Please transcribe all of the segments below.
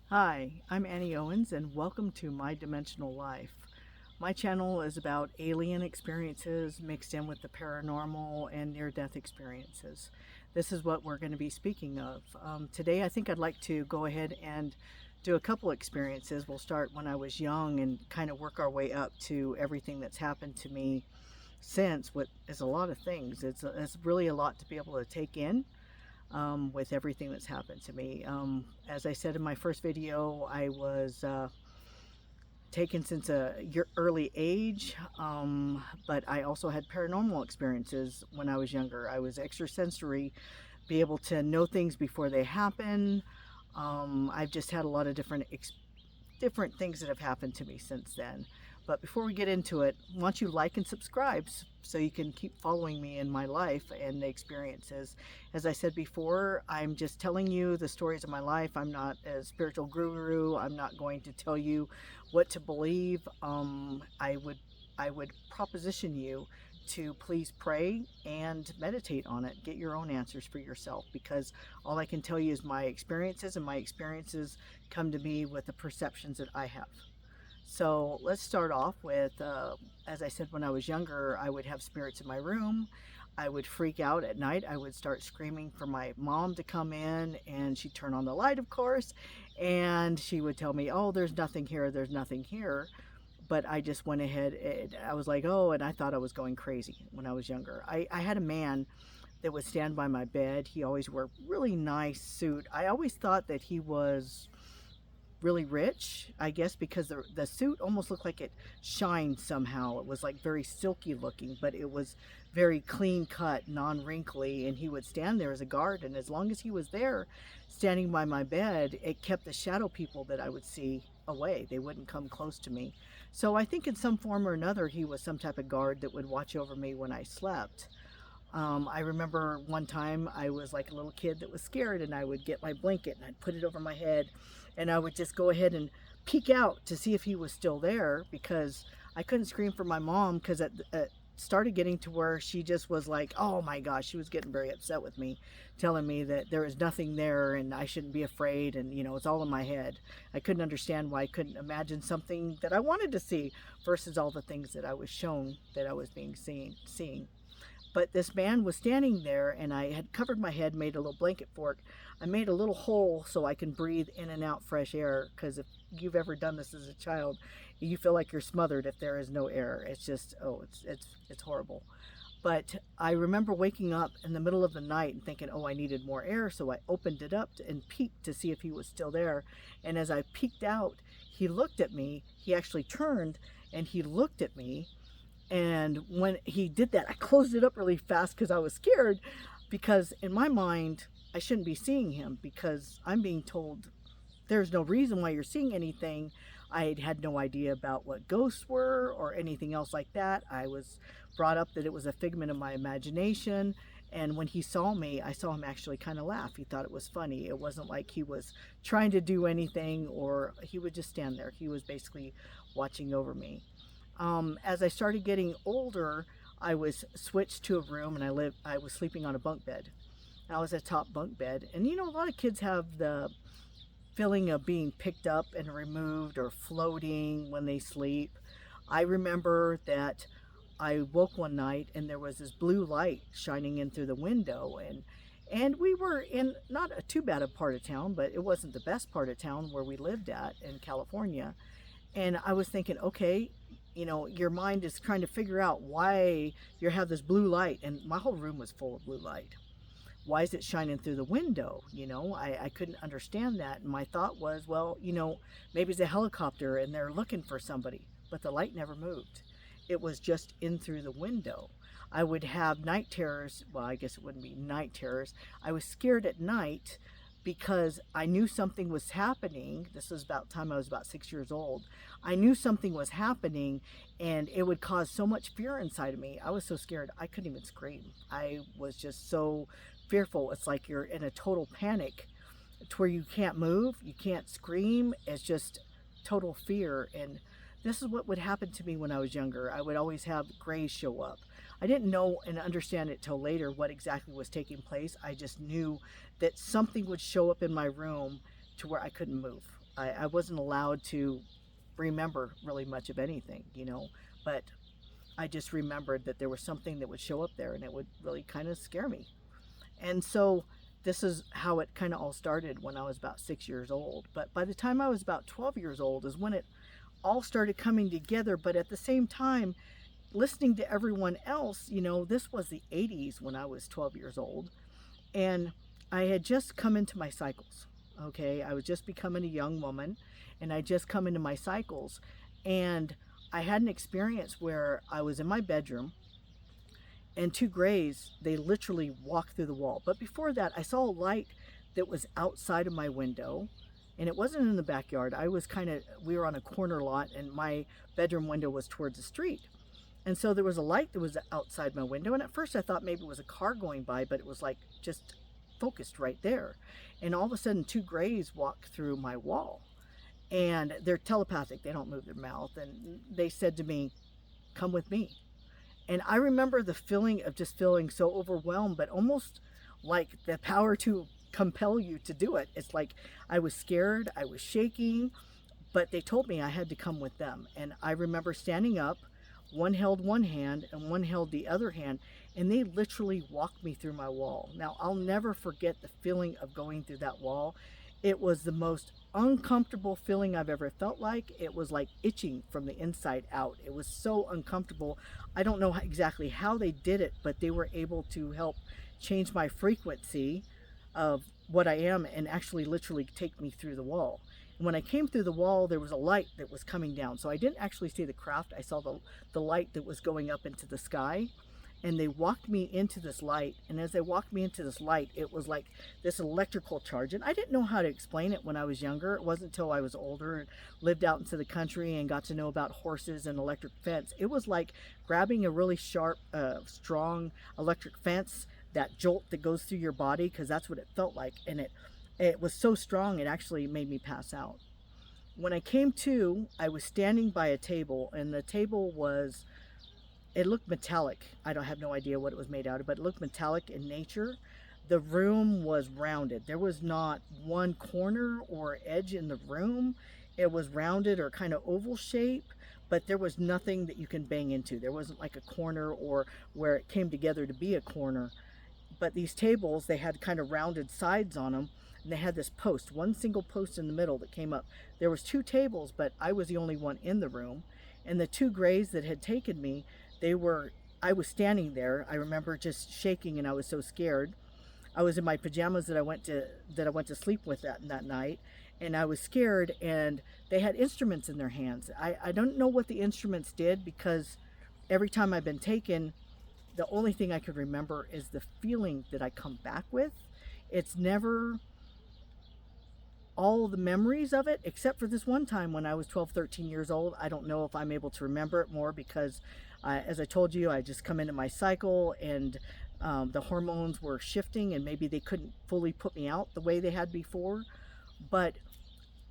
Hi, I'm Annie Owens and welcome to My Dimensional Life. My channel is about alien experiences mixed in with the paranormal and near-death experiences. This is what we're going to be speaking of. Today I think I'd like to go ahead and do a couple experiences. We'll start when I was young and kind of work our way up to everything that's happened to me since, what is a lot of things. It's really a lot to be able to take in with everything that's happened to me. As I said in my first video, I was taken since a early age, but I also had paranormal experiences when I was younger. I was extrasensory, be able to know things before they happen. I've just had a lot of different things that have happened to me since then. But before we get into it, I want you to like and subscribe so you can keep following me in my life and the experiences. As I said before, I'm just telling you the stories of my life. I'm not a spiritual guru. I'm not going to tell you what to believe. I would proposition you to please pray and meditate on it. Get your own answers for yourself, because all I can tell you is my experiences, and my experiences come to me with the perceptions that I have. So let's start off with, as I said, when I was younger, I would have spirits in my room. I would freak out at night. I would start screaming for my mom to come in, and she'd turn on the light, of course, and she would tell me, oh, there's nothing here, there's nothing here. But I just went ahead and I was like, oh, and I thought I was going crazy when I was younger. I had a man that would stand by my bed. He always wore a really nice suit. I always thought that he was really rich, I guess, because the suit almost looked like it shined somehow. It was like very silky looking, but it was very clean cut, non-wrinkly, and he would stand there as a guard, and as long as he was there standing by my bed, it kept the shadow people that I would see away. They wouldn't come close to me. So I think in some form or another he was some type of guard that would watch over me when I slept. I remember one time I was like a little kid that was scared, and I would get my blanket and I'd put it over my head, and I would just go ahead and peek out to see if he was still there, because I couldn't scream for my mom, because it started getting to where she just was like, oh my gosh, she was getting very upset with me, telling me that there is nothing there and I shouldn't be afraid, and it's all in my head. I couldn't understand why I couldn't imagine something that I wanted to see versus all the things that I was shown that I was seeing. But this man was standing there, and I had covered my head, made a little blanket for it. I made a little hole so I can breathe in and out fresh air, because if you've ever done this as a child, you feel like you're smothered if there is no air. It's just, oh, it's horrible. But I remember waking up in the middle of the night and thinking, oh, I needed more air, so I opened it up and peeked to see if he was still there. And as I peeked out, he looked at me. He actually turned and he looked at me, and when he did that, I closed it up really fast because I was scared, because in my mind, I shouldn't be seeing him, because I'm being told there's no reason why you're seeing anything. I had no idea about what ghosts were or anything else like that. I was brought up that it was a figment of my imagination. And when he saw me, I saw him actually kind of laugh. He thought it was funny. It wasn't like he was trying to do anything, or he would just stand there. He was basically watching over me. As I started getting older, I was switched to a room, and I was sleeping on a bunk bed. I was a top bunk bed, and a lot of kids have the feeling of being picked up and removed or floating when they sleep. I remember that I woke one night and there was this blue light shining in through the window, and we were in not a too bad a part of town, but it wasn't the best part of town where we lived at in California. And I was thinking, okay, your mind is trying to figure out why you have this blue light, and my whole room was full of blue light. Why is it shining through the window? I couldn't understand that. And my thought was, well, maybe it's a helicopter and they're looking for somebody, but the light never moved. It was just in through the window. I would have night terrors. Well, I guess it wouldn't be night terrors. I was scared at night because I knew something was happening. This was about time I was about 6 years old. I knew something was happening, and it would cause so much fear inside of me. I was so scared I couldn't even scream. I was just so fearful. It's like you're in a total panic to where you can't move, you can't scream. It's just total fear. And this is what would happen to me when I was younger. I would always have grays show up. I didn't know and understand it till later what exactly was taking place. I just knew that something would show up in my room to where I couldn't move. I wasn't allowed to remember really much of anything, but I just remembered that there was something that would show up there and it would really kind of scare me. And so this is how it kind of all started when I was about 6 years old. But by the time I was about 12 years old is when it all started coming together. But at the same time, listening to everyone else, this was the 80s when I was 12 years old. And I had just come into my cycles. Okay, I was just becoming a young woman and I just come into my cycles. And I had an experience where I was in my bedroom and two grays, they literally walked through the wall. But before that, I saw a light that was outside of my window, and it wasn't in the backyard. We were on a corner lot, and my bedroom window was towards the street. And so there was a light that was outside my window, and at first I thought maybe it was a car going by, but it was like just focused right there. And all of a sudden, two grays walked through my wall, and they're telepathic. They don't move their mouth, and they said to me, "Come with me." And I remember the feeling of just feeling so overwhelmed, but almost like the power to compel you to do it. It's like I was scared, I was shaking, but they told me I had to come with them. And I remember standing up, one held one hand and one held the other hand, and they literally walked me through my wall. Now, I'll never forget the feeling of going through that wall. It was the most uncomfortable feeling I've ever felt like. It was like itching from the inside out. It was so uncomfortable. I don't know exactly how they did it, but they were able to help change my frequency of what I am and actually literally take me through the wall. And when I came through the wall, there was a light that was coming down. So I didn't actually see the craft. I saw the light that was going up into the sky. And they walked me into this light. And as they walked me into this light, it was like this electrical charge. And I didn't know how to explain it when I was younger. It wasn't until I was older and lived out into the country and got to know about horses and electric fence. It was like grabbing a really sharp, strong electric fence, that jolt that goes through your body, because that's what it felt like. And it was so strong, it actually made me pass out. When I came to, I was standing by a table, and the table was, it looked metallic. I don't have no idea what it was made out of, but it looked metallic in nature. The room was rounded. There was not one corner or edge in the room. It was rounded or kind of oval shape, but there was nothing that you can bang into. There wasn't like a corner or where it came together to be a corner. But these tables, they had kind of rounded sides on them, and they had this post, one single post in the middle that came up. There was two tables, but I was the only one in the room. And the two grays that had taken me, I was standing there. I remember just shaking, and I was so scared. I was in my pajamas that I went to sleep with that night, and I was scared, and they had instruments in their hands. I don't know what the instruments did, because every time I've been taken, the only thing I could remember is the feeling that I come back with. It's never all the memories of it, except for this one time when I was 12, 13 years old. I don't know if I'm able to remember it more because, as I told you, I just come into my cycle, and the hormones were shifting, and maybe they couldn't fully put me out the way they had before. But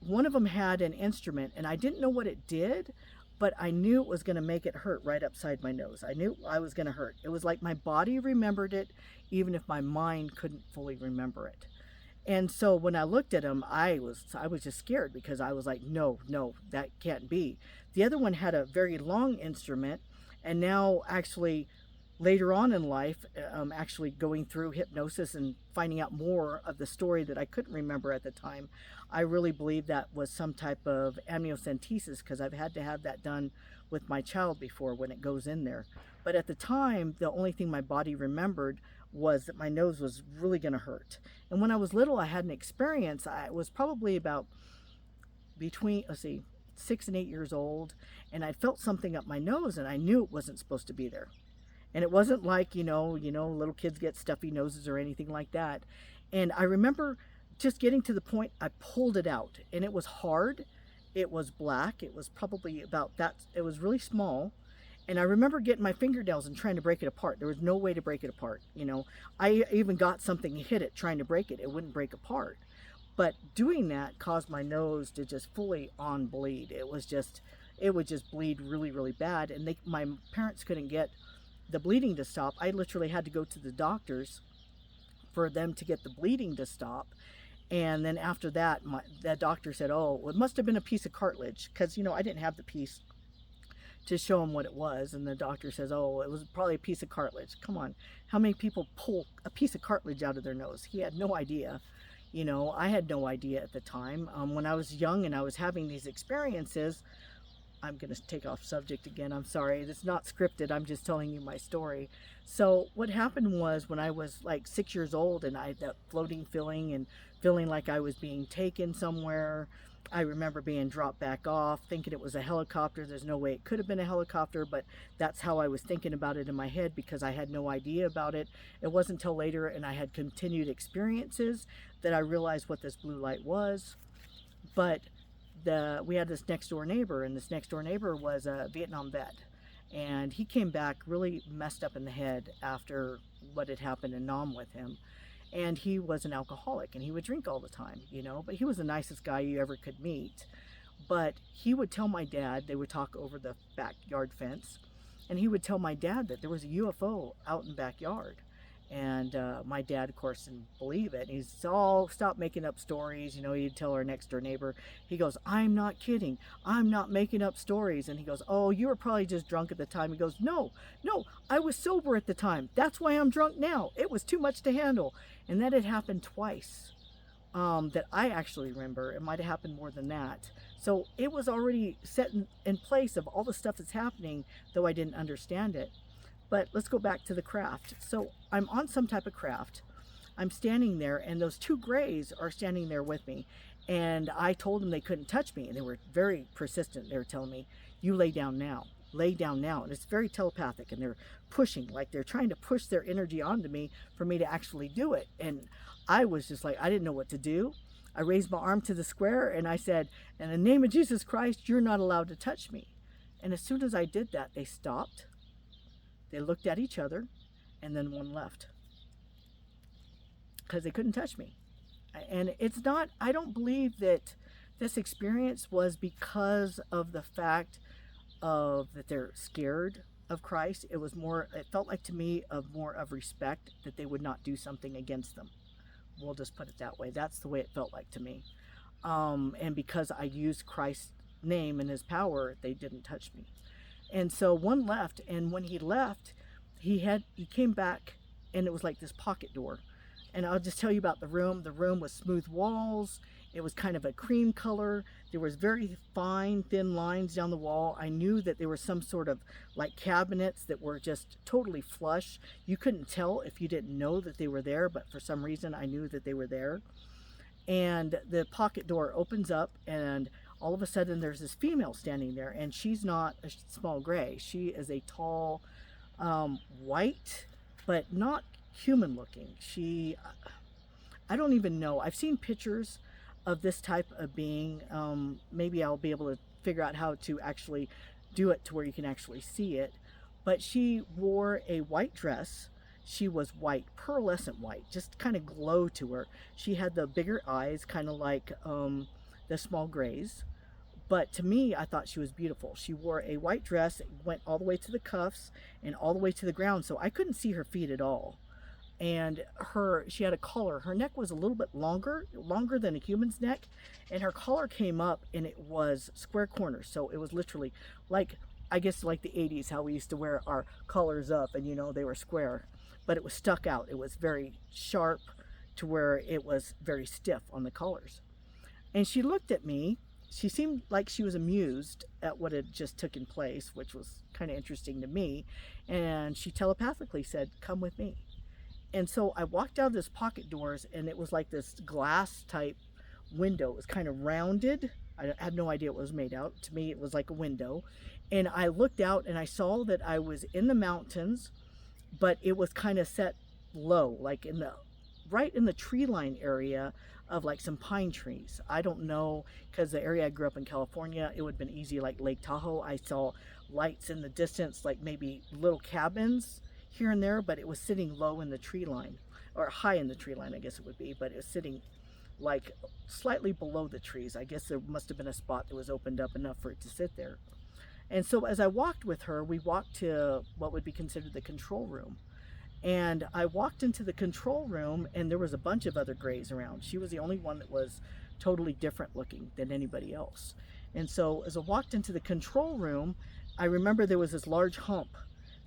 one of them had an instrument, and I didn't know what it did, but I knew it was going to make it hurt right upside my nose. I knew I was going to hurt. It was like my body remembered it, even if my mind couldn't fully remember it. And so when I looked at him, I was just scared, because I was like, no, that can't be. The other one had a very long instrument, and now actually later on in life, actually going through hypnosis and finding out more of the story that I couldn't remember at the time, I really believe that was some type of amniocentesis, because I've had to have that done with my child before when it goes in there. But at the time, the only thing my body remembered was that my nose was really going to hurt. And when I was little, I had an experience. I was probably about between, 6 and 8 years old, and I felt something up my nose, and I knew it wasn't supposed to be there. And it wasn't like, little kids get stuffy noses or anything like that. And I remember just getting to the point, I pulled it out, and it was hard. It was black. It was probably about that. It was really small. And I remember getting my fingernails and trying to break it apart. There was no way to break it apart. I even got something and hit it trying to break it. It wouldn't break apart. But doing that caused my nose to just fully on bleed. It would just bleed really, really bad. And my parents couldn't get the bleeding to stop. I literally had to go to the doctors for them to get the bleeding to stop. And then after that, that doctor said, oh, it must have been a piece of cartilage, because, I didn't have the piece to show him what it was. And the doctor says, oh, it was probably a piece of cartilage. Come on, how many people pull a piece of cartilage out of their nose? He had no idea. I had no idea at the time. When I was young and I was having these experiences, I'm going to take off subject again. I'm sorry. It's not scripted. I'm just telling you my story. So what happened was, when I was like 6 years old and I had that floating feeling and feeling like I was being taken somewhere, I remember being dropped back off, thinking it was a helicopter. There's no way it could have been a helicopter, but that's how I was thinking about it in my head, because I had no idea about it. It wasn't until later and I had continued experiences that I realized what this blue light was. But we had this next door neighbor, and this next door neighbor was a Vietnam vet, and he came back really messed up in the head after what had happened in Nam with him. And he was an alcoholic, and he would drink all the time, but he was the nicest guy you ever could meet. But he would tell my dad, they would talk over the backyard fence, and he would tell my dad that there was a UFO out in the backyard. And my dad, of course, didn't believe it. He's all, stop making up stories. He'd tell our next door neighbor, he goes, I'm not kidding. I'm not making up stories. And he goes, oh, you were probably just drunk at the time. He goes, no, I was sober at the time. That's why I'm drunk now. It was too much to handle. And that had happened twice that I actually remember. It might have happened more than that. So it was already set in place of all the stuff that's happening, though I didn't understand it. But let's go back to the craft. So I'm on some type of craft. I'm standing there, and those two grays are standing there with me. And I told them they couldn't touch me, and they were very persistent. They were telling me, you lay down now. Lay down now. And it's very telepathic, and they're pushing, like they're trying to push their energy onto me for me to actually do it. And I was just like, I didn't know what to do. I raised my arm to the square, and I said, in the name of Jesus Christ, you're not allowed to touch me. And as soon as I did that, they stopped. They looked at each other, and then one left, because they couldn't touch me. And it's not, I don't believe that this experience was because of the fact of that they're scared of Christ. It was more, it felt like to me of more of respect, that they would not do something against them. We'll just put it that way. That's the way it felt like to me. And because I used Christ's name and his power, they didn't touch me. And so one left, and when he left, he came back, and it was like this pocket door. And I'll just tell you about the room. The room was smooth walls. It was kind of a cream color. There was very fine, thin lines down the wall. I knew that there were some sort of like cabinets that were just totally flush. You couldn't tell if you didn't know that they were there, but for some reason I knew that they were there. And the pocket door opens up, and all of a sudden there's this female standing there, and she's not a small gray. She is a tall, white, but not human looking. I don't even know. I've seen pictures of this type of being. Maybe I'll be able to figure out how to actually do it to where you can actually see it. But she wore a white dress. She was white, pearlescent white, just kind of glow to her. She had the bigger eyes, kind of like the small grays. But to me, I thought she was beautiful. She wore a white dress, went all the way to the cuffs and all the way to the ground, so I couldn't see her feet at all. And she had a collar. Her neck was a little bit longer than a human's neck, and her collar came up, and it was square corners. So it was literally like, I guess like the 80s, how we used to wear our collars up, and they were square, but it was stuck out. It was very sharp to where it was very stiff on the collars. And she looked at me. She seemed like she was amused at what had just taken place, which was kind of interesting to me. And she telepathically said, come with me. And so I walked out of this pocket doors, and it was like this glass type window. It was kind of rounded. I had no idea what it was made out. To me, it was like a window. And I looked out, and I saw that I was in the mountains, but it was kind of set low, like right in the tree line area of like some pine trees. I don't know, because the area I grew up in, California, it would have been easy, like Lake Tahoe. I saw lights in the distance, like maybe little cabins here and there, but it was sitting low in the tree line, or high in the tree line, I guess it would be, but it was sitting like slightly below the trees. I guess there must have been a spot that was opened up enough for it to sit there. And so as I walked with her, we walked to what would be considered the control room. And I walked into the control room, and there was a bunch of other grays around. She was the only one that was totally different looking than anybody else. And so as I walked into the control room, I remember there was this large hump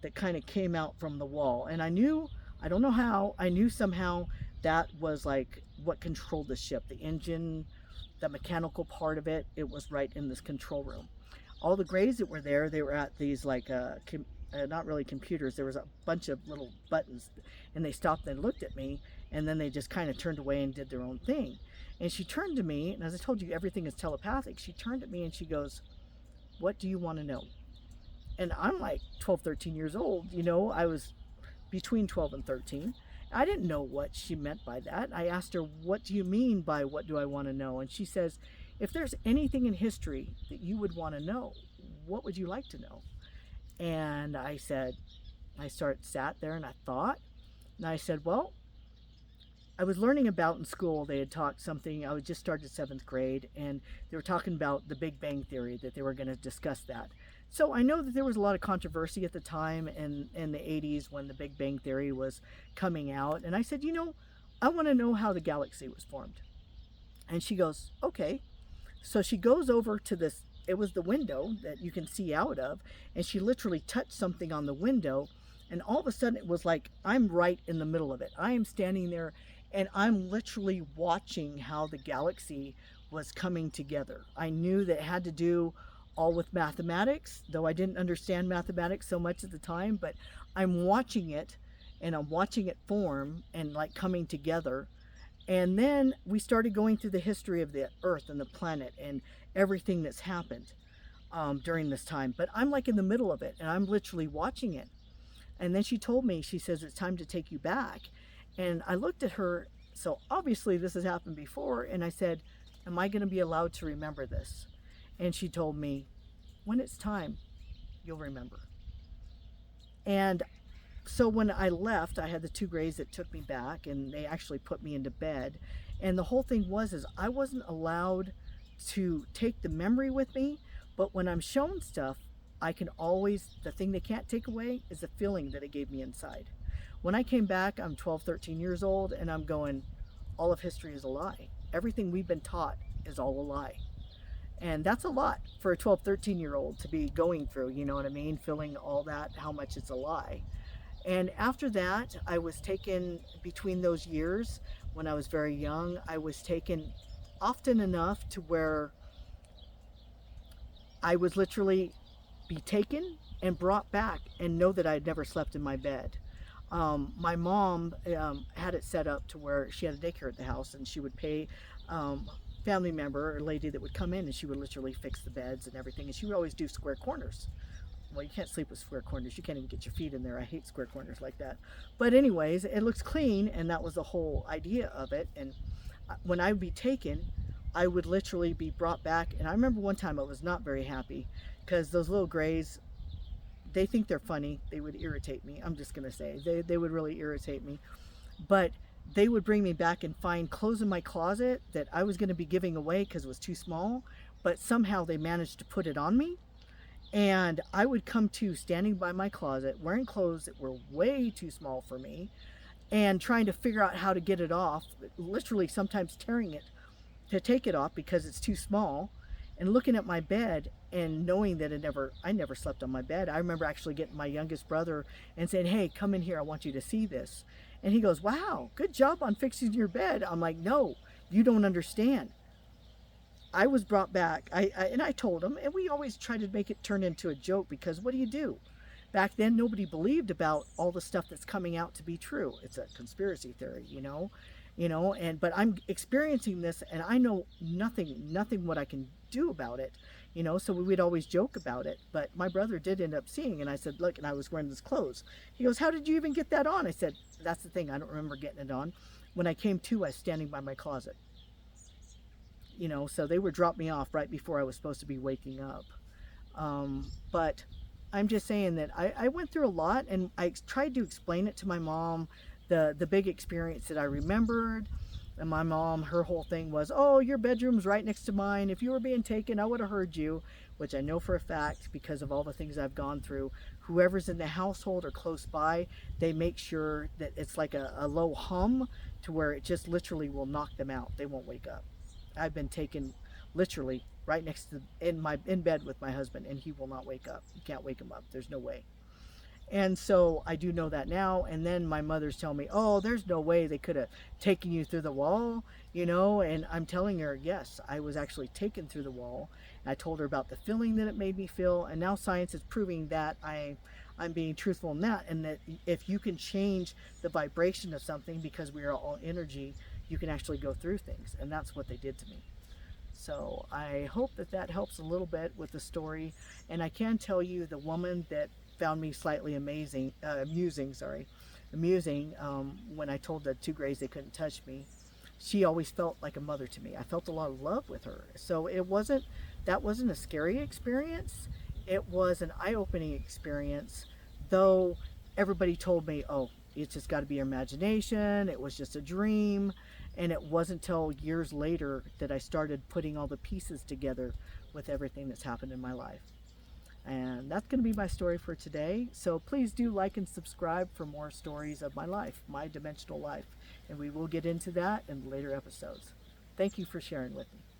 that kind of came out from the wall. And I knew, I don't know how, I knew somehow that was like what controlled the ship. The engine, the mechanical part of it, it was right in this control room. All the grays that were there, they were at these like not really computers. There was a bunch of little buttons, and they stopped and looked at me, and then they just kind of turned away and did their own thing. And she turned to me, and as I told you, everything is telepathic. She turned at me and she goes, "What do you want to know?" And I'm like 12, 13 years old. You know, I was between 12 and 13. I didn't know what she meant by that. I asked her, "What do you mean by what do I want to know?" And she says, "If there's anything in history that you would want to know, what would you like to know?" And I said, sat there and I thought, and I said, well, I was learning about in school, they had taught something, I was just started 7th grade, and they were talking about the Big Bang Theory, that they were going to discuss that. So I know that there was a lot of controversy at the time in the 80s when the Big Bang Theory was coming out. And I said, you know, I want to know how the galaxy was formed. And she goes, okay. So she goes over to this, it was the window that you can see out of, and she literally touched something on the window, and all of a sudden it was like I'm right in the middle of it. I am standing there, and I'm literally watching how the galaxy was coming together. I knew that it had to do all with mathematics, though I didn't understand mathematics so much at the time, but I'm watching it, and I'm watching it form and like coming together. And then we started going through the history of the Earth and the planet and everything that's happened during this time. But I'm like in the middle of it, and I'm literally watching it. And then she told me, she says, it's time to take you back. And I looked at her, so obviously this has happened before, and I said, am I going to be allowed to remember this? And she told me, when it's time, you'll remember. And so when I left, I had the 2 grays that took me back, and they actually put me into bed. And the whole thing was, is I wasn't allowed to take the memory with me, but when I'm shown stuff, I can always, the thing they can't take away is the feeling that it gave me inside. When I came back, I'm 12, 13 years old, and I'm going, all of history is a lie. Everything we've been taught is all a lie. And that's a lot for a 12, 13-year-old to be going through, you know what I mean? Feeling all that, how much it's a lie. And after that, I was taken, between those years, when I was very young, I was taken often enough to where I would literally be taken and brought back and know that I had never slept in my bed. My mom had it set up to where she had a daycare at the house, and she would pay family member or lady that would come in, and she would literally fix the beds and everything, and she would always do square corners. Well, you can't sleep with square corners. You can't even get your feet in there. I hate square corners like that. But anyways, it looks clean, and that was the whole idea of it. And when I would be taken, I would literally be brought back. And I remember one time I was not very happy because those little grays, they think they're funny. They would irritate me. I'm just going to say they would really irritate me. But they would bring me back and find clothes in my closet that I was going to be giving away because it was too small. But somehow they managed to put it on me. And I would come to standing by my closet, wearing clothes that were way too small for me, and trying to figure out how to get it off, literally sometimes tearing it to take it off because it's too small, and looking at my bed and knowing that I never slept on my bed. I remember actually getting my youngest brother and saying, hey, come in here, I want you to see this. And he goes, wow, good job on fixing your bed. I'm like, no, you don't understand. I was brought back, and I told him, and we always try to make it turn into a joke because what do? Back then, nobody believed about all the stuff that's coming out to be true. It's a conspiracy theory, but I'm experiencing this, and I know nothing what I can do about it, so we would always joke about it. But my brother did end up seeing, and I said, look, and I was wearing this clothes. He goes, how did you even get that on? I said, that's the thing, I don't remember getting it on. When I came to, I was standing by my closet. So they would drop me off right before I was supposed to be waking up. But I'm just saying that I went through a lot, and I tried to explain it to my mom, the big experience that I remembered. And my mom, her whole thing was, oh, your bedroom's right next to mine. If you were being taken, I would have heard you, which I know for a fact because of all the things I've gone through whoever's in the household or close by, they make sure that it's like a low hum to where it just literally will knock them out. They won't wake up. I've been taken literally right next to in bed with my husband, and he will not wake up. You can't wake him up. There's no way. And so I do know that now. And then my mother's telling me, oh, there's no way they could have taken you through the wall, you know? And I'm telling her, yes, I was actually taken through the wall. And I told her about the feeling that it made me feel. And now science is proving that I'm being truthful in that. And that if you can change the vibration of something, because we are all energy, you can actually go through things. And that's what they did to me. So I hope that that helps a little bit with the story. And I can tell you, the woman that found me slightly amusing when I told the two grays they couldn't touch me, she always felt like a mother to me. I felt a lot of love with her. So that wasn't a scary experience. It was an eye-opening experience, though everybody told me, oh, it's just got to be your imagination. It was just a dream. And it wasn't until years later that I started putting all the pieces together with everything that's happened in my life. And that's going to be my story for today. So please do like and subscribe for more stories of my life, my dimensional life. And we will get into that in later episodes. Thank you for sharing with me.